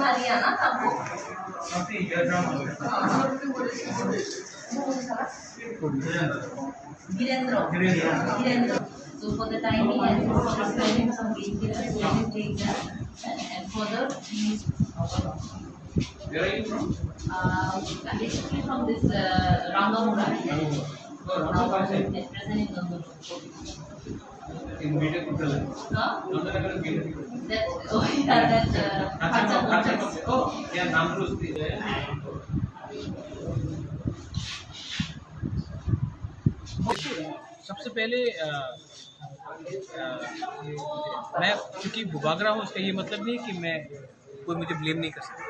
हरियाणा था वो। Virendra. So for the timing and for the spelling some details, let me take that. And further, please. Where are you from? Basically from this Rangamura. Now present in Rangamura. In media Kuttala. Huh? Nandanagar media. That oh yeah, that Oh, yeah, Namru is सबसे पहले मैं क्योंकि बुबागरा हूँ उसका ये मतलब नहीं कि मैं कोई मुझे ब्लेम नहीं कर सकता,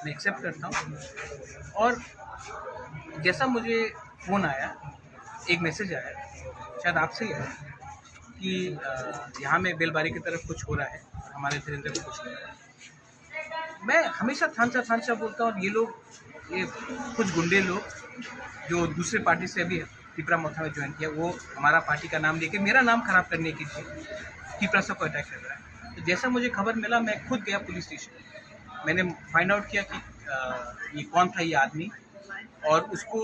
मैं एक्सेप्ट करता हूँ। और जैसा मुझे फ़ोन आया, एक मैसेज आया, शायद आपसे ही आया कि यहाँ में बेलबारी की तरफ कुछ हो रहा है, हमारे धीरेन्द्र को कुछ हो रहा है। मैं हमेशा थानसा बोलता हूँ। और ये लोग, ये कुछ गुंडे लोग जो दूसरे पार्टी से अभी टिपरा मोथा में ज्वाइन किया, वो हमारा पार्टी का नाम लेके मेरा नाम खराब करने के लिए टिपरासा को अटैक कर रहा है। तो जैसा मुझे खबर मिला, मैं खुद गया पुलिस स्टेशन। मैंने फाइंड आउट किया कि ये कौन था ये आदमी, और उसको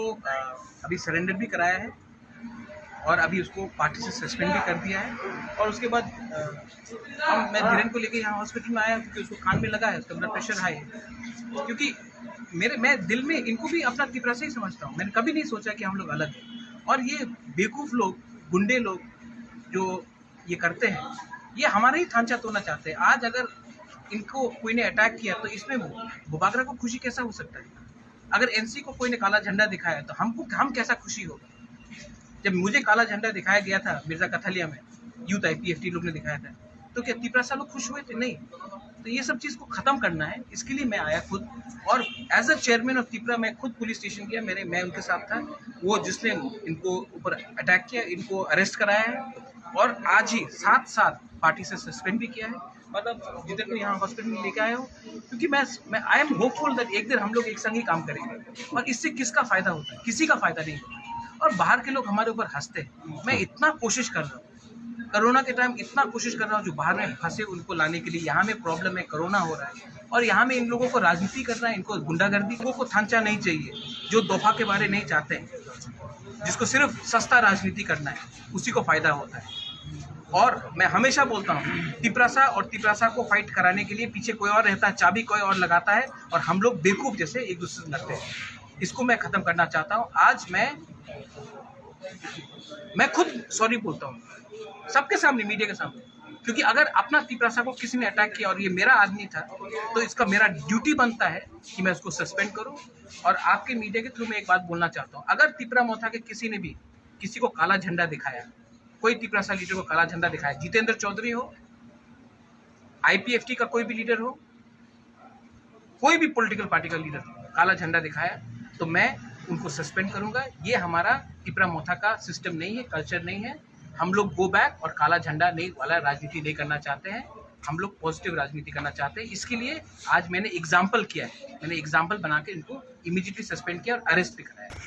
अभी सरेंडर भी कराया है और अभी उसको पार्टी से सस्पेंड भी कर दिया है। और उसके बाद मैं धीरेन्द्र को लेके यहाँ हॉस्पिटल में आया क्योंकि उसको कान में लगा है, उसका ब्लड प्रेशर हाई है। क्योंकि मैं दिल में इनको भी अपना टिपरा से ही समझता हूँ। मैंने कभी नहीं सोचा कि हम लोग अलग हैं। और ये बेवकूफ़ लोग, गुंडे लोग जो ये करते हैं, ये हमारा ही थांचा तोड़ना चाहते हैं। आज अगर इनको कोई ने अटैक किया तो इसमें बुबागरा को खुशी कैसा हो सकता है? अगर एनसी को कोई ने काला झंडा दिखाया तो हम कैसा खुशी होगा? जब मुझे काला झंडा दिखाया गया था मिर्जा कथलिया में, यूथ IPFT लोग ने दिखाया था, तो क्या टिपरासा लोग खुश हुए थे? नहीं। तो ये सब चीज़ को ख़त्म करना है, इसके लिए मैं आया खुद। और as a chairman of Tipra मैं खुद पुलिस स्टेशन गया। मैं उनके साथ था। वो जिसने इनको ऊपर अटैक किया, इनको अरेस्ट कराया है और आज ही साथ पार्टी से सस्पेंड भी किया है। मतलब जिधर को यहाँ हॉस्पिटल में लेके आया हूँ, क्योंकि मैं आई एम होपफुल दैट एक दिन हम लोग एक संग ही काम करेंगे। और इससे किसका फ़ायदा होता है? किसी का फ़ायदा नहीं होता। और बाहर के लोग हमारे ऊपर हंसते हैं। मैं इतना कोशिश कर रहा हूँ, कोरोना के टाइम इतना कोशिश कर रहा हूँ, जो बाहर में फंसे उनको लाने के लिए। यहाँ में प्रॉब्लम है, कोरोना हो रहा है और यहाँ में इन लोगों को राजनीति करना है, इनको गुंडागर्दी। लोगों को थांचा नहीं चाहिए, जो दफा के बारे नहीं चाहते हैं, जिसको सिर्फ सस्ता राजनीति करना है, उसी को फायदा होता है। और मैं हमेशा बोलता हूँ, टिपरासा को फाइट कराने के लिए पीछे कोई और रहता है, चाबी कोई और लगाता है और हम लोग बेवकूफ़ जैसे एक दूसरे से लड़ते हैं। इसको मैं ख़त्म करना चाहता हूँ। आज मैं खुद सॉरी बोलता हूँ सबके सामने, मीडिया के सामने, क्योंकि अगर अपना टिपरासा को किसी ने अटैक किया और ये मेरा आदमी था, तो इसका मेरा ड्यूटी बनता है कि मैं उसको सस्पेंड करूं। और आपके मीडिया के थ्रू मैं एक बात बोलना चाहता हूं, अगर टिपरा मोथा के किसी ने भी किसी को काला झंडा दिखाया, कोई टिपरासा लीडर को काला झंडा दिखाया, जितेंद्र चौधरी हो, IPFT का कोई भी लीडर हो, कोई भी पॉलिटिकल पार्टी का लीडर काला झंडा दिखाया, तो मैं उनको सस्पेंड करूंगा। ये हमारा टिपरा मोथा का सिस्टम नहीं है, कल्चर नहीं है। हम लोग गो बैक और काला झंडा नहीं वाला राजनीति नहीं करना चाहते हैं। हम लोग पॉजिटिव राजनीति करना चाहते हैं। इसके लिए आज मैंने एग्जाम्पल किया है, मैंने एग्जाम्पल बना के इनको इमीडिएटली सस्पेंड किया और अरेस्ट भी कराया।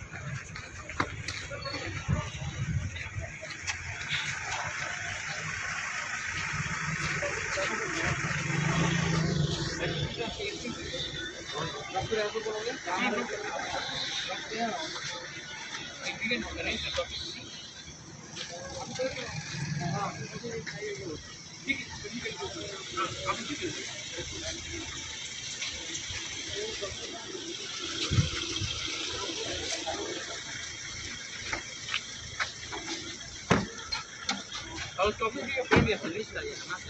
I was talking to your friend yesterday.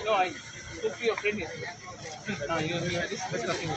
No, I spoke to your friend yesterday. You and me had this discussing.